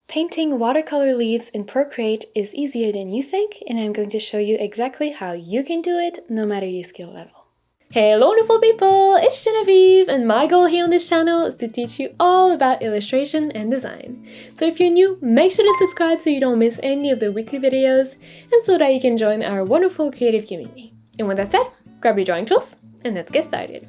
Painting watercolor leaves in Procreate is easier than you think, and I'm going to show you exactly how you can do it no matter your skill level. Hello wonderful people, it's Genevieve, and my goal here on this channel is to teach you all about illustration and design. So if you're new, make sure to subscribe so you don't miss any of the weekly videos, and so that you can join our wonderful creative community. And with that said, grab your drawing tools, and let's get started.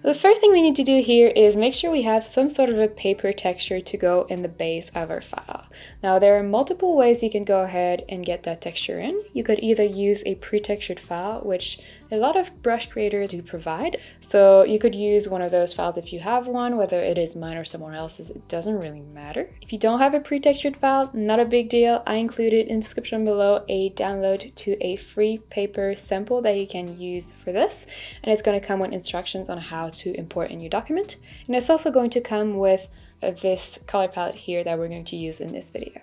The first thing we need to do here is make sure we have some sort of a paper texture to go in the base of our file. Now there are multiple ways you can go ahead and get that texture in. You could either use a pre-textured file, which a lot of brush creators do provide. So you could use one of those files if you have one, whether it is mine or someone else's, it doesn't really matter. If you don't have a pre-textured file, not a big deal. I included in the description below a download to a free paper sample that you can use for this. And it's going to come with instructions on how to import in your document. And it's also going to come with this color palette here that we're going to use in this video.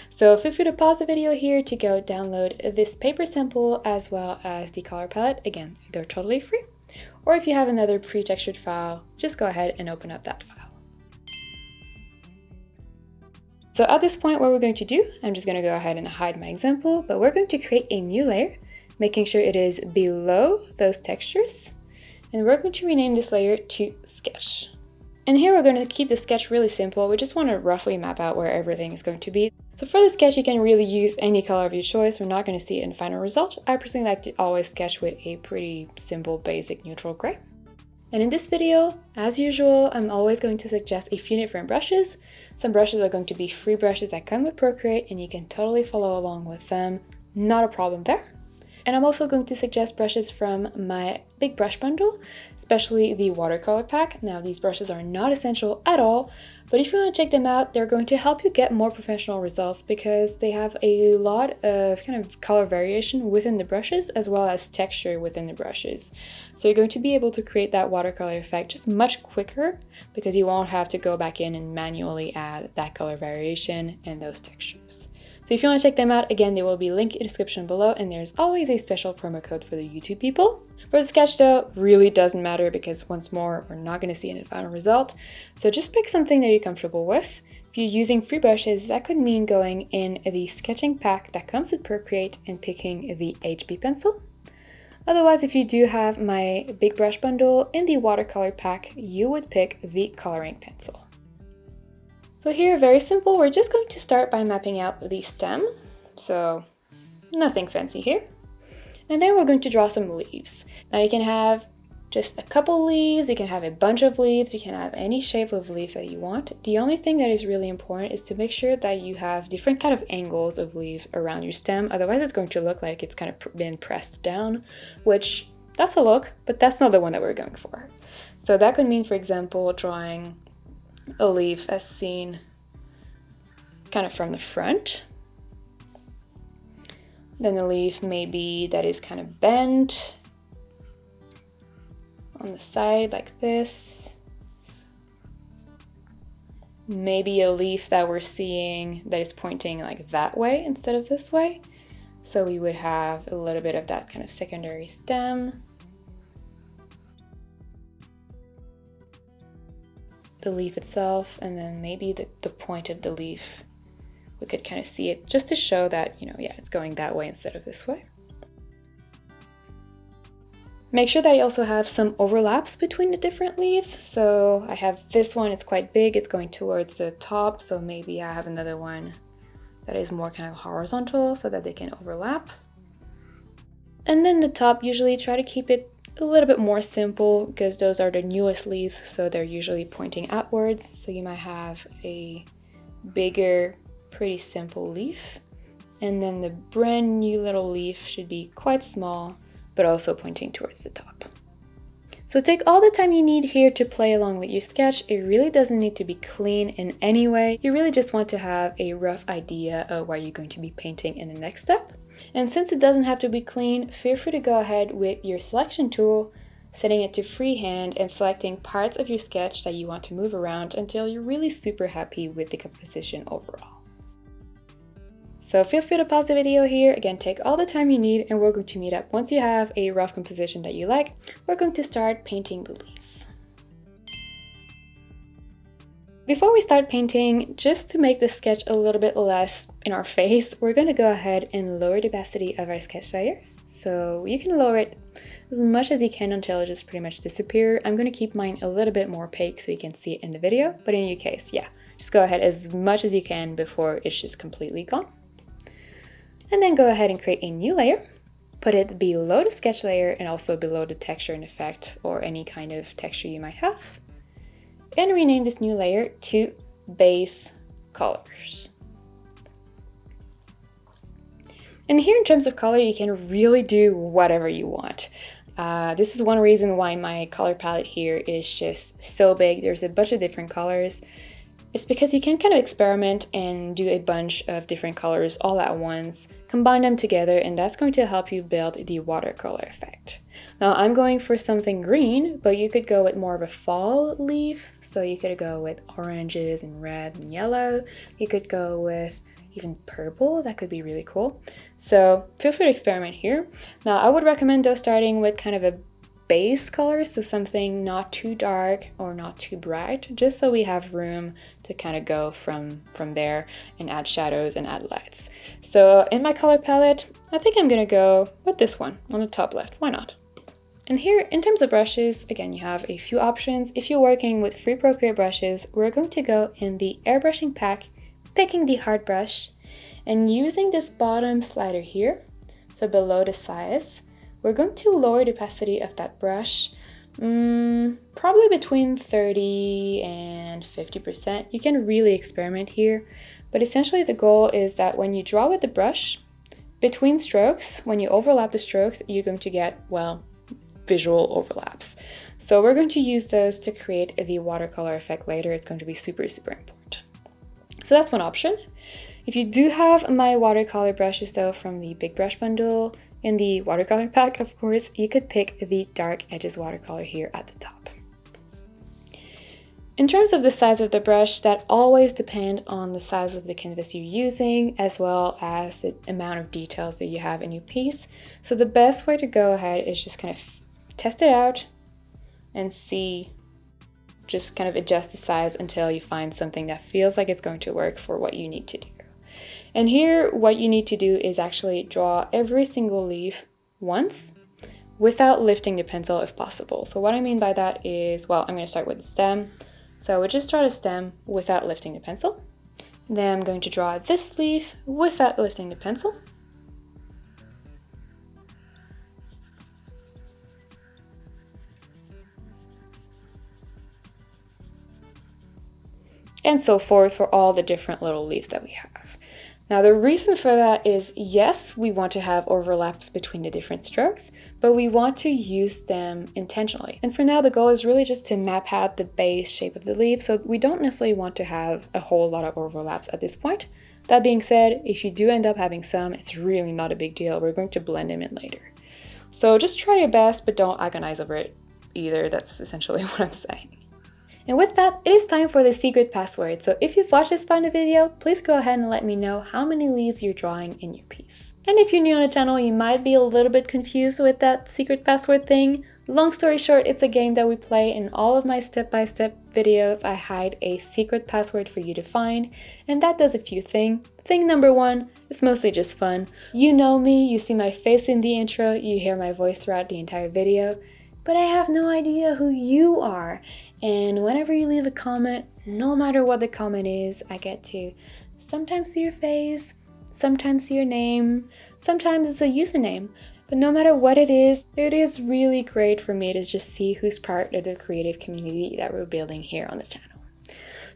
So feel free to pause the video here to go download this paper sample as well as the color palette. Again, they're totally free. Or if you have another pre-textured file, just go ahead and open up that file. So at this point, what we're going to do, I'm just going to go ahead and hide my example, but we're going to create a new layer, making sure it is below those textures. And we're going to rename this layer to Sketch. And here we're going to keep the sketch really simple. We just want to roughly map out where everything is going to be. So for the sketch, you can really use any color of your choice. We're not going to see it in the final result. I personally like to always sketch with a pretty simple, basic neutral gray. And in this video, as usual, I'm always going to suggest a few different brushes. Some brushes are going to be free brushes that come with Procreate, and you can totally follow along with them. Not a problem there. And I'm also going to suggest brushes from my big brush bundle, especially the watercolor pack. Now, these brushes are not essential at all, but if you want to check them out, they're going to help you get more professional results because they have a lot of kind of color variation within the brushes as well as texture within the brushes. So you're going to be able to create that watercolor effect just much quicker because you won't have to go back in and manually add that color variation and those textures. So if you want to check them out, again, they will be linked in the description below, and there's always a special promo code for the YouTube people. For the sketch though, really doesn't matter because once more, we're not going to see any final result. So just pick something that you're comfortable with. If you're using free brushes, that could mean going in the sketching pack that comes with Procreate and picking the HB pencil. Otherwise, if you do have my big brush bundle in the watercolor pack, you would pick the coloring pencil. So here, very simple, we're just going to start by mapping out the stem. So nothing fancy here. And then we're going to draw some leaves. Now you can have just a couple leaves, you can have a bunch of leaves, you can have any shape of leaves that you want. The only thing that is really important is to make sure that you have different kind of angles of leaves around your stem. Otherwise it's going to look like it's kind of been pressed down, which that's a look, but that's not the one that we're going for. So that could mean, for example, drawing a leaf as seen kind of from the front. Then a leaf maybe that is kind of bent on the side like this. Maybe a leaf that we're seeing that is pointing like that way instead of this way. So we would have a little bit of that kind of secondary stem. The leaf itself, and then maybe the point of the leaf. We could kind of see it just to show that, yeah, it's going that way instead of this way. Make sure that you also have some overlaps between the different leaves. So I have this one, it's quite big, it's going towards the top. So maybe I have another one that is more kind of horizontal so that they can overlap. And then the top, usually try to keep it a little bit more simple because those are the newest leaves, so they're usually pointing outwards. So you might have a bigger, pretty simple leaf, and then the brand new little leaf should be quite small but also pointing towards the top. So take all the time you need here to play along with your sketch. It really doesn't need to be clean in any way. You really just want to have a rough idea of what you're going to be painting in the next step. And since it doesn't have to be clean, feel free to go ahead with your selection tool, setting it to freehand and selecting parts of your sketch that you want to move around until you're really super happy with the composition overall. So feel free to pause the video here. Again, take all the time you need, and we're going to meet up once you have a rough composition that you like. We're going to start painting the leaves. Before we start painting, just to make the sketch a little bit less in our face, we're going to go ahead and lower the opacity of our sketch layer. So you can lower it as much as you can until it just pretty much disappears. I'm going to keep mine a little bit more opaque so you can see it in the video, but in your case, yeah, just go ahead as much as you can before it's just completely gone. And then go ahead and create a new layer. Put it below the sketch layer and also below the texture and effect or any kind of texture you might have. And rename this new layer to Base Colors. And here in terms of color, you can really do whatever you want. This is one reason why my color palette here is just so big. There's a bunch of different colors. It's because you can kind of experiment and do a bunch of different colors all at once, combine them together, and that's going to help you build the watercolor effect. Now I'm going for something green, but you could go with more of a fall leaf. So you could go with oranges and red and yellow. You could go with even purple. That could be really cool. So feel free to experiment here. Now I would recommend though starting with kind of a base color, so something not too dark or not too bright, just so we have room to kind of go from there and add shadows and add lights. So in my color palette, I think I'm gonna go with this one on the top left. Why not? And here, in terms of brushes, again, you have a few options. If you're working with free Procreate brushes, we're going to go in the airbrushing pack, picking the hard brush, and using this bottom slider here, so below the size, we're going to lower the opacity of that brush, probably between 30 and 50%. You can really experiment here, but essentially the goal is that when you draw with the brush, between strokes, when you overlap the strokes, you're going to get, well, visual overlaps. So we're going to use those to create the watercolor effect later. It's going to be super, super important. So that's one option. If you do have my watercolor brushes though from the big brush bundle, in the watercolor pack, of course, you could pick the Dark Edges watercolor here at the top. In terms of the size of the brush, that always depends on the size of the canvas you're using, as well as the amount of details that you have in your piece. So the best way to go ahead is just kind of test it out and see, just kind of adjust the size until you find something that feels like it's going to work for what you need to do. And here, what you need to do is actually draw every single leaf once without lifting the pencil if possible. So what I mean by that is, well, I'm going to start with the stem. So I would just draw the stem without lifting the pencil. Then I'm going to draw this leaf without lifting the pencil. And so forth for all the different little leaves that we have. Now the reason for that is, yes, we want to have overlaps between the different strokes, but we want to use them intentionally. And for now, the goal is really just to map out the base shape of the leaf, so we don't necessarily want to have a whole lot of overlaps at this point. That being said, if you do end up having some, it's really not a big deal. We're going to blend them in later. So just try your best, but don't agonize over it either. That's essentially what I'm saying. And with that, it is time for the secret password. So if you've watched this part of the video, please go ahead and let me know how many leaves you're drawing in your piece. And if you're new on the channel, you might be a little bit confused with that secret password thing. Long story short, it's a game that we play. In all of my step-by-step videos, I hide a secret password for you to find, and that does a few things. Thing number one, it's mostly just fun. You know me, you see my face in the intro, you hear my voice throughout the entire video, but I have no idea who you are. And whenever you leave a comment, no matter what the comment is, I get to sometimes see your face, sometimes see your name, sometimes it's a username. But no matter what it is really great for me to just see who's part of the creative community that we're building here on the channel.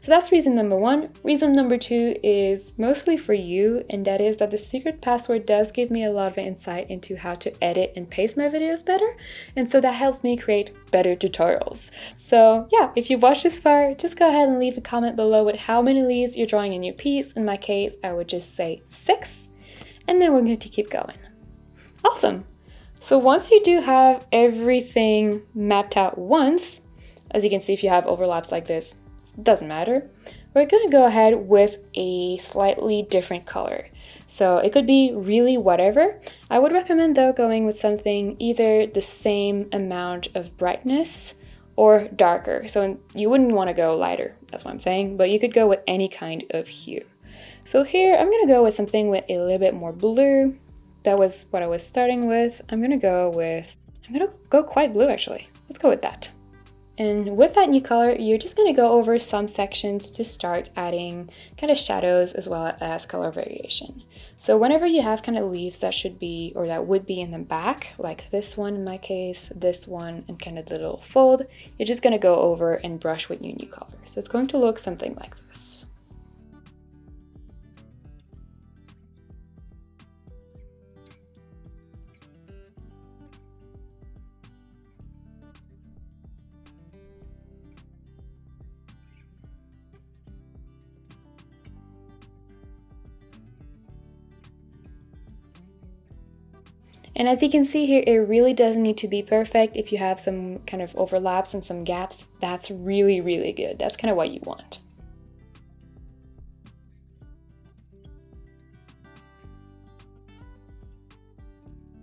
So that's reason number one. Reason number two is mostly for you, and that is that the secret password does give me a lot of insight into how to edit and paste my videos better, and so that helps me create better tutorials. So yeah, if you've watched this far, just go ahead and leave a comment below with how many leaves you're drawing in your piece. In my case, I would just say 6, and then we're going to keep going. Awesome! So once you do have everything mapped out once, as you can see, if you have overlaps like this, it doesn't matter. We're going to go ahead with a slightly different color. So it could be really whatever. I would recommend though going with something either the same amount of brightness or darker. So you wouldn't want to go lighter, that's what I'm saying, but you could go with any kind of hue. So here I'm gonna go with something with a little bit more blue. That was what I was starting with. I'm gonna go quite blue actually. Let's go with that. And with that new color, you're just going to go over some sections to start adding kind of shadows as well as color variation. So whenever you have kind of leaves that should be, or that would be in the back, like this one in my case, this one, and kind of the little fold, you're just going to go over and brush with your new color. So it's going to look something like this. And as you can see here, it really doesn't need to be perfect. If you have some kind of overlaps and some gaps, that's really, really good. That's kind of what you want.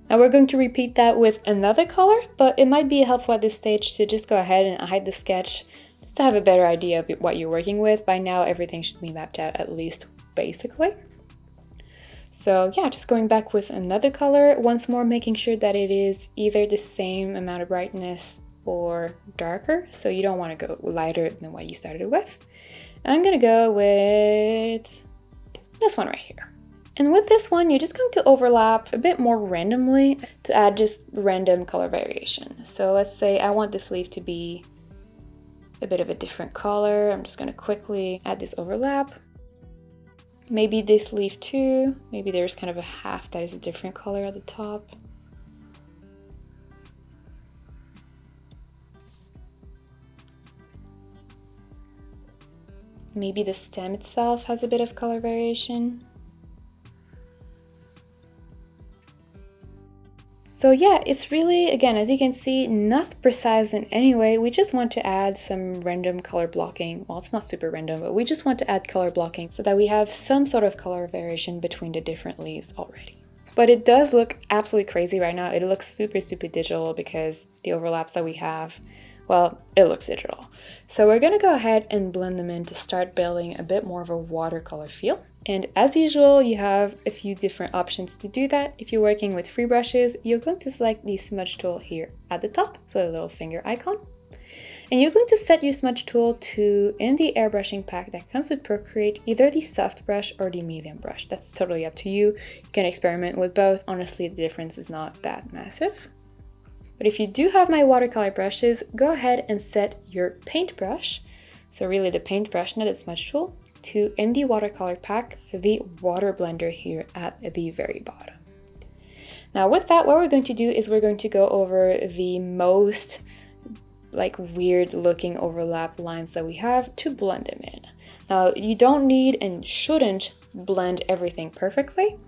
Now we're going to repeat that with another color, but it might be helpful at this stage to just go ahead and hide the sketch just to have a better idea of what you're working with. By now, everything should be mapped out at least basically. So yeah, just going back with another color, once more making sure that it is either the same amount of brightness or darker. So you don't want to go lighter than what you started with. I'm gonna go with this one right here. And with this one, you're just going to overlap a bit more randomly to add just random color variation. So let's say I want this leaf to be a bit of a different color. I'm just gonna quickly add this overlap. Maybe this leaf too. Maybe there's kind of a half that is a different color at the top. Maybe the stem itself has a bit of color variation. So yeah, it's really, again, as you can see, not precise in any way. We just want to add some random color blocking. Well, it's not super random, but we just want to add color blocking so that we have some sort of color variation between the different leaves already. But it does look absolutely crazy right now. It looks super, super digital because the overlaps that we have, well, it looks digital. So we're gonna go ahead and blend them in to start building a bit more of a watercolor feel. And as usual, you have a few different options to do that. If you're working with free brushes, you're going to select the smudge tool here at the top, so a little finger icon. And you're going to set your smudge tool to, in the airbrushing pack that comes with Procreate, either the soft brush or the medium brush. That's totally up to you. You can experiment with both. Honestly, the difference is not that massive. But if you do have my watercolor brushes, go ahead and set your paintbrush, so really the paintbrush, not the smudge tool, to, in the watercolor pack, the water blender here at the very bottom. Now with that, what we're going to do is we're going to go over the most like weird looking overlap lines that we have to blend them in. Now you don't need and shouldn't blend everything perfectly,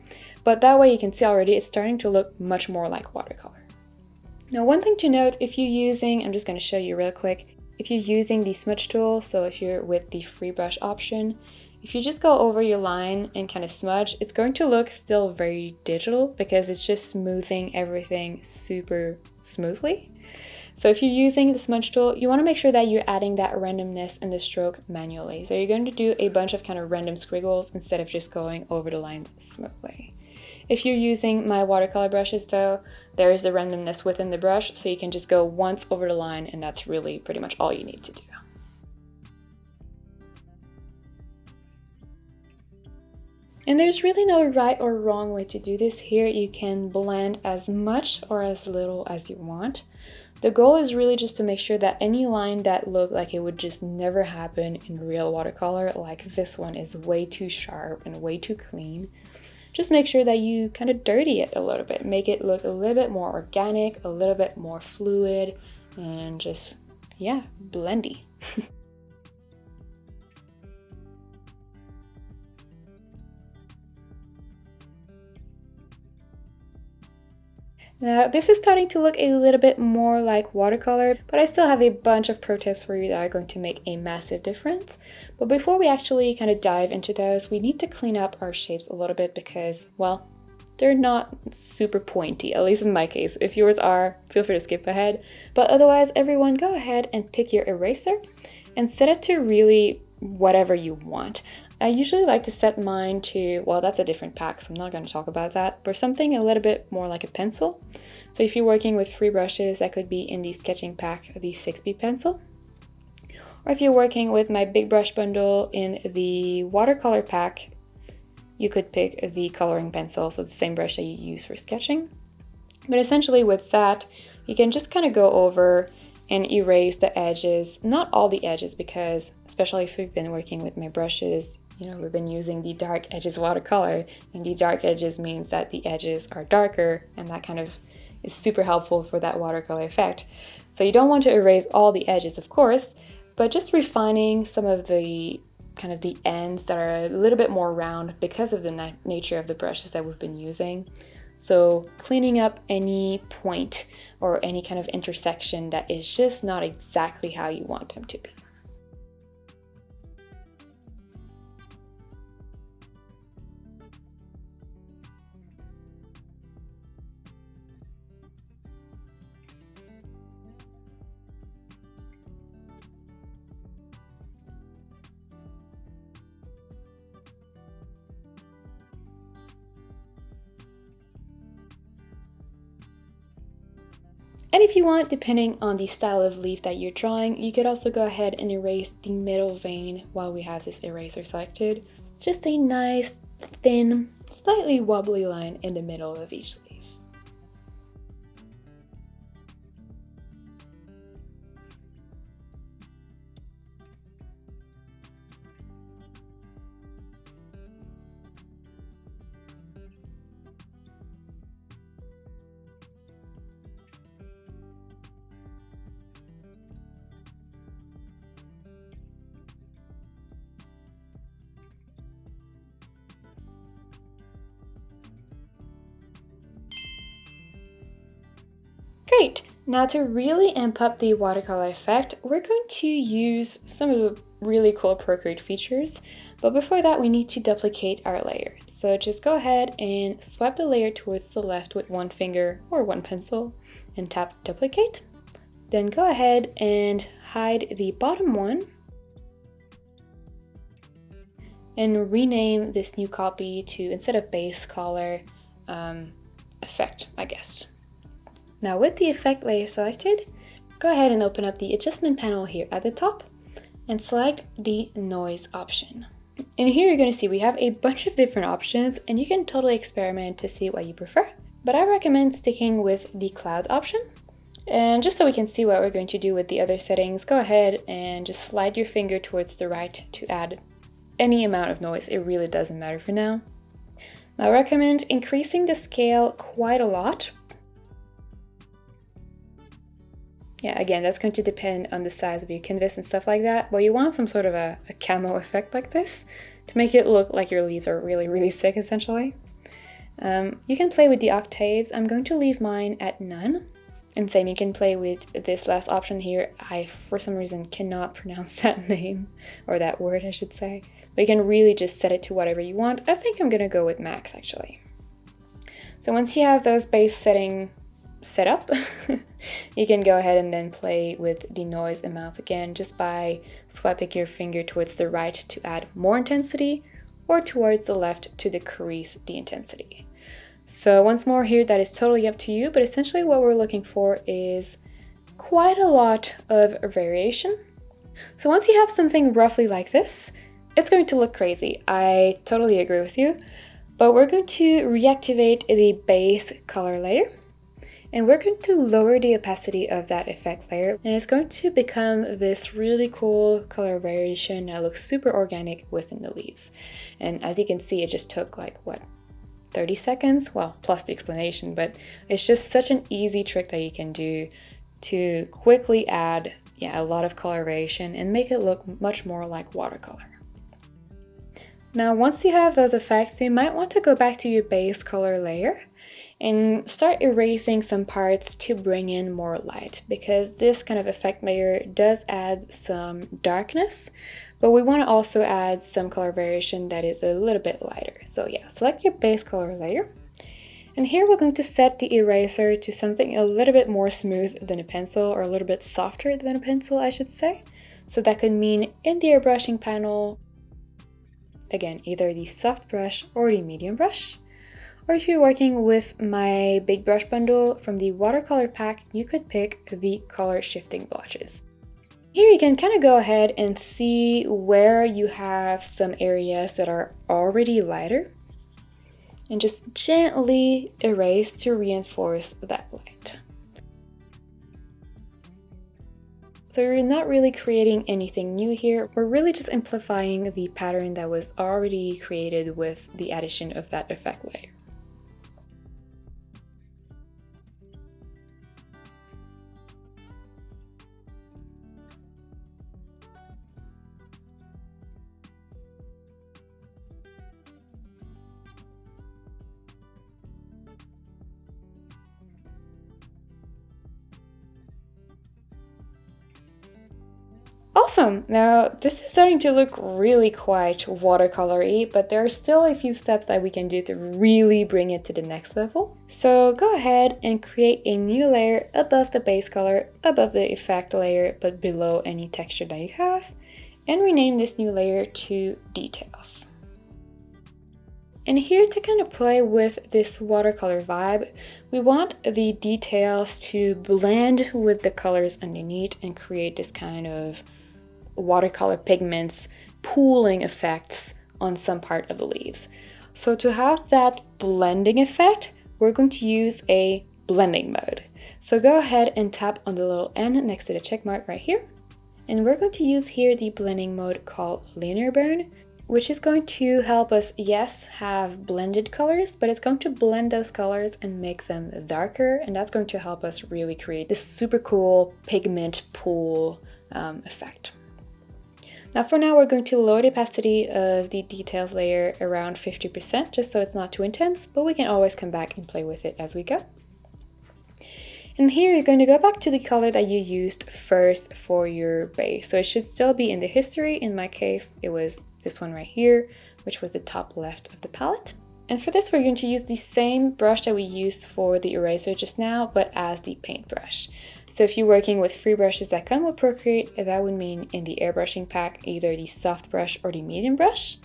but that way you can see already it's starting to look much more like watercolor. Now one thing to note, if you're using, I'm just going to show you real quick, if you're using the smudge tool, so if you're with the free brush option, if you just go over your line and kind of smudge, it's going to look still very digital because it's just smoothing everything super smoothly. So if you're using the smudge tool, you want to make sure that you're adding that randomness in the stroke manually. So you're going to do a bunch of kind of random squiggles instead of just going over the lines smoothly. If you're using my watercolor brushes though, there is the randomness within the brush, so you can just go once over the line and that's really pretty much all you need to do. And there's really no right or wrong way to do this here. You can blend as much or as little as you want. The goal is really just to make sure that any line that looked like it would just never happen in real watercolor, like this one is way too sharp and way too clean, just make sure that you kind of dirty it a little bit, make it look a little bit more organic, a little bit more fluid, and just, yeah, blendy. Now this is starting to look a little bit more like watercolor, but I still have a bunch of pro tips for you that are going to make a massive difference. But before we actually kind of dive into those, we need to clean up our shapes a little bit because, well, they're not super pointy, at least in my case. If yours are, feel free to skip ahead. But otherwise, everyone go ahead and pick your eraser and set it to really whatever you want. I usually like to set mine to, well, that's a different pack, so I'm not going to talk about that, but something a little bit more like a pencil. So if you're working with free brushes, that could be in the sketching pack, the 6B pencil. Or if you're working with my big brush bundle in the watercolor pack, you could pick the coloring pencil, so it's the same brush that you use for sketching. But essentially with that, you can just kind of go over and erase the edges, not all the edges, because especially if you've been working with my brushes, you know, we've been using the dark edges watercolor, and the dark edges means that the edges are darker, and that kind of is super helpful for that watercolor effect. So you don't want to erase all the edges, of course, but just refining some of the kind of the ends that are a little bit more round because of the nature of the brushes that we've been using. So cleaning up any point or any kind of intersection that is just not exactly how you want them to be. And if you want, depending on the style of leaf that you're drawing, you could also go ahead and erase the middle vein while we have this eraser selected. Just a nice, thin, slightly wobbly line in the middle of each leaf. Great! Now to really amp up the watercolor effect, we're going to use some of the really cool Procreate features, but before that we need to duplicate our layer. So just go ahead and swipe the layer towards the left with one finger or one pencil and tap duplicate. Then go ahead and hide the bottom one and rename this new copy to, instead of base color, effect, I guess. Now with the effect layer selected, go ahead and open up the adjustment panel here at the top and select the noise option. And here you're going to see we have a bunch of different options and you can totally experiment to see what you prefer. But I recommend sticking with the cloud option. And just so we can see what we're going to do with the other settings, go ahead and just slide your finger towards the right to add any amount of noise. It really doesn't matter for now. Now I recommend increasing the scale quite a lot. Yeah, again, that's going to depend on the size of your canvas and stuff like that, but you want some sort of a camo effect like this to make it look like your leaves are really, really thick, essentially. You can play with the octaves. I'm going to leave mine at none. And same, you can play with this last option here. I, for some reason, cannot pronounce that name, or that word, I should say. But you can really just set it to whatever you want. I think I'm gonna go with max, actually. So once you have those base settings set up, you can go ahead and then play with the noise amount again just by swiping your finger towards the right to add more intensity or towards the left to decrease the intensity. So once more here, that is totally up to you, but essentially what we're looking for is quite a lot of variation. So once you have something roughly like this, it's going to look crazy. I totally agree with you, but we're going to reactivate the base color layer. And we're going to lower the opacity of that effect layer, and it's going to become this really cool color variation that looks super organic within the leaves. And as you can see, it just took like, what, 30 seconds? Well, plus the explanation, but it's just such an easy trick that you can do to quickly add, a lot of color variation and make it look much more like watercolor. Now, once you have those effects, you might want to go back to your base color layer and start erasing some parts to bring in more light, because this kind of effect layer does add some darkness, but we want to also add some color variation that is a little bit lighter. So yeah, select your base color layer. And here we're going to set the eraser to something a little bit more smooth than a pencil, or a little bit softer than a pencil, I should say. So that could mean in the airbrushing panel, again, either the soft brush or the medium brush. Or if you're working with my big brush bundle from the watercolor pack, you could pick the color shifting blotches. Here you can kind of go ahead and see where you have some areas that are already lighter, and just gently erase to reinforce that light. So we're not really creating anything new here, we're really just amplifying the pattern that was already created with the addition of that effect layer. Awesome! Now this is starting to look really quite watercolory, but there are still a few steps that we can do to really bring it to the next level. So go ahead and create a new layer above the base color, above the effect layer, but below any texture that you have, and rename this new layer to Details. And here to kind of play with this watercolor vibe, we want the details to blend with the colors underneath and create this kind of watercolor pigments pooling effects on some part of the leaves. So to have that blending effect, we're going to use a blending mode. So go ahead and tap on the little N next to the check mark right here. And we're going to use here the blending mode called Linear Burn, which is going to help us, yes, have blended colors, but it's going to blend those colors and make them darker, and that's going to help us really create this super cool pigment pool effect. Now for now, we're going to lower the opacity of the details layer around 50%, just so it's not too intense, but we can always come back and play with it as we go. And here you're going to go back to the color that you used first for your base. So it should still be in the history. In my case, it was this one right here, which was the top left of the palette. And for this, we're going to use the same brush that we used for the eraser just now, but as the paintbrush. So if you're working with free brushes that come with Procreate, that would mean in the airbrushing pack, either the soft brush or the medium brush.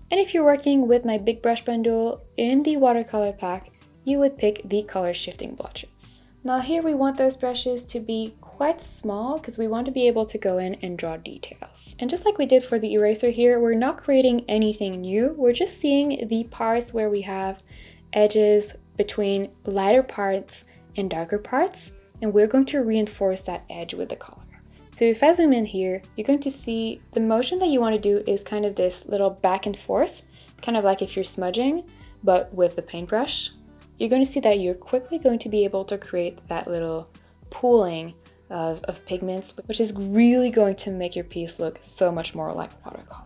And if you're working with my big brush bundle in the watercolor pack, you would pick the color shifting blotches. Now here we want those brushes to be quite small because we want to be able to go in and draw details. And just like we did for the eraser here, we're not creating anything new. We're just seeing the parts where we have edges between lighter parts and darker parts, and we're going to reinforce that edge with the color. So if I zoom in here, you're going to see the motion that you want to do is kind of this little back and forth, kind of like if you're smudging, but with the paintbrush. You're going to see that you're quickly going to be able to create that little pooling of pigments, which is really going to make your piece look so much more like watercolor.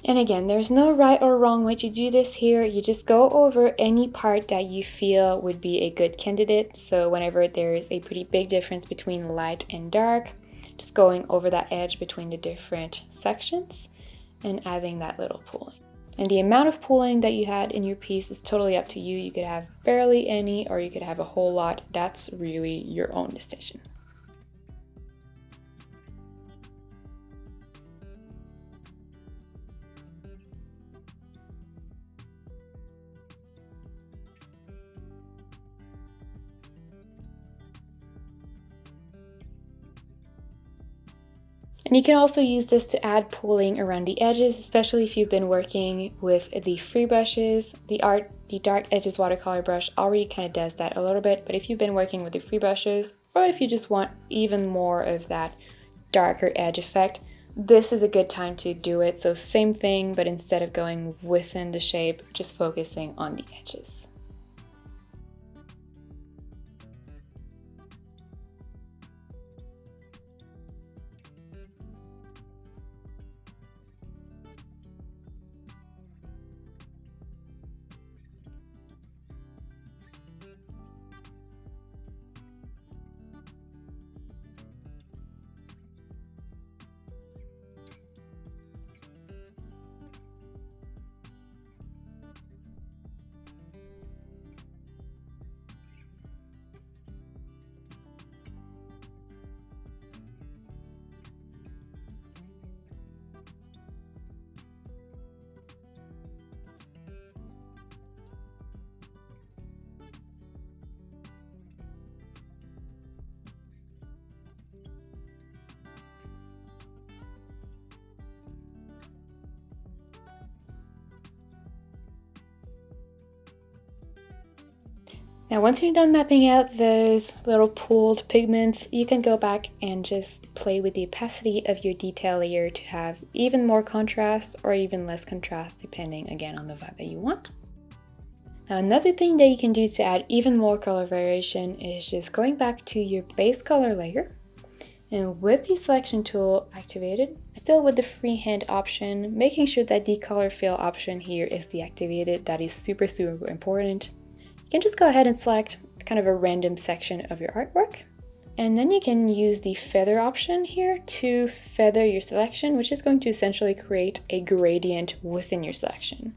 And again, there's no right or wrong way to do this here. You just go over any part that you feel would be a good candidate. So whenever there is a pretty big difference between light and dark, just going over that edge between the different sections and adding that little pooling. And the amount of pooling that you had in your piece is totally up to you. You could have barely any, or you could have a whole lot. That's really your own decision. And you can also use this to add pooling around the edges, especially if you've been working with the free brushes. The Dark Edges watercolor brush already kind of does that a little bit, but if you've been working with the free brushes, or if you just want even more of that darker edge effect, this is a good time to do it. So same thing, but instead of going within the shape, just focusing on the edges. Now once you're done mapping out those little pooled pigments, you can go back and just play with the opacity of your detail layer to have even more contrast or even less contrast depending again on the vibe that you want. Now another thing that you can do to add even more color variation is just going back to your base color layer, and with the selection tool activated, still with the freehand option, making sure that the color fill option here is deactivated. That is super important. You can just go ahead and select kind of a random section of your artwork. And then you can use the feather option here to feather your selection, which is going to essentially create a gradient within your selection.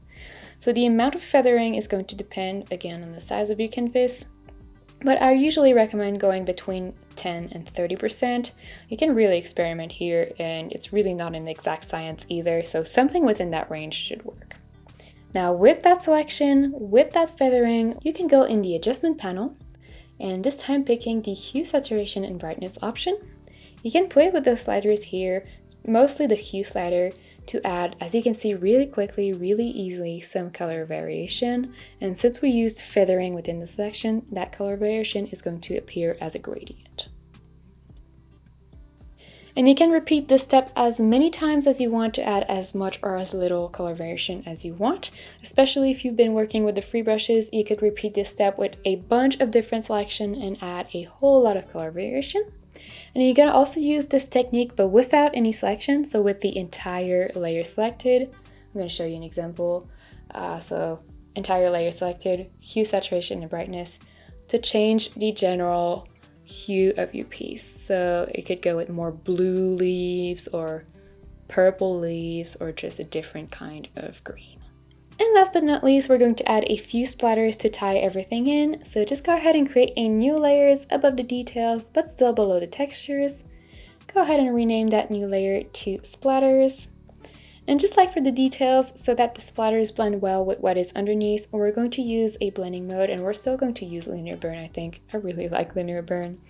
So the amount of feathering is going to depend again on the size of your canvas, but I usually recommend going between 10 and 30%. You can really experiment here, and it's really not an exact science either, so something within that range should work. Now with that selection, with that feathering, you can go in the adjustment panel, and this time picking the hue, saturation, and brightness option. You can play with the sliders here, mostly the hue slider, to add, as you can see really quickly, really easily, some color variation. And since we used feathering within the selection, that color variation is going to appear as a gradient. And you can repeat this step as many times as you want to add as much or as little color variation as you want. Especially if you've been working with the free brushes, you could repeat this step with a bunch of different selection and add a whole lot of color variation. And you can also use this technique but without any selection, so with the entire layer selected. I'm going to show you an example. So entire layer selected, hue, saturation, and brightness to change the general hue of your piece. So it could go with more blue leaves or purple leaves or just a different kind of green. And last but not least, we're going to add a few splatters to tie everything in. So just go ahead and create a new layers above the details but still below the textures. Go ahead and rename that new layer to splatters. And just like for the details, so that the splatters blend well with what is underneath, we're going to use a blending mode, and we're still going to use linear burn, I think. I really like linear burn.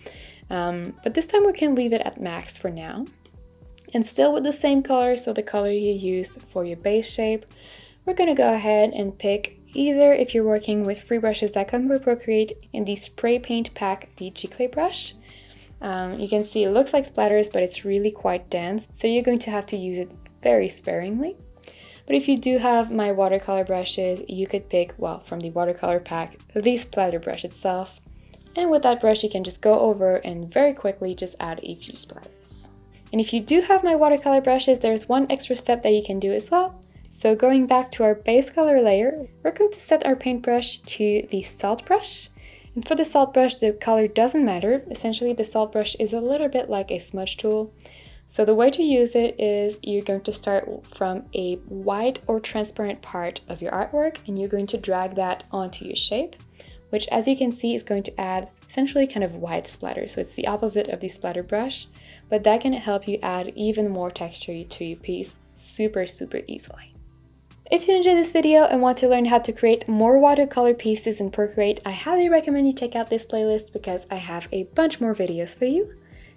But this time we can leave it at max for now. And still with the same color, so the color you use for your base shape, we're going to go ahead and pick either, if you're working with free brushes that come with Procreate, in the spray paint pack, the Giclée brush. You can see it looks like splatters, but it's really quite dense, so you're going to have to use it very sparingly. But if you do have my watercolor brushes, you could pick, well, from the watercolor pack, the splatter brush itself. And with that brush, you can just go over and very quickly just add a few splatters. And if you do have my watercolor brushes, there's one extra step that you can do as well. So going back to our base color layer, we're going to set our paintbrush to the salt brush. And for the salt brush, the color doesn't matter. Essentially, the salt brush is a little bit like a smudge tool. So the way to use it is you're going to start from a white or transparent part of your artwork, and you're going to drag that onto your shape, which, as you can see, is going to add essentially kind of white splatter. So it's the opposite of the splatter brush, but that can help you add even more texture to your piece super easily. If you enjoyed this video and want to learn how to create more watercolor pieces in Procreate, I highly recommend you check out this playlist because I have a bunch more videos for you.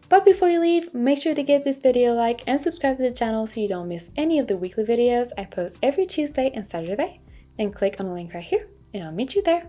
But before you leave, make sure to give this video a like and subscribe to the channel so you don't miss any of the weekly videos I post every Tuesday and Saturday. Then click on the link right here and I'll meet you there.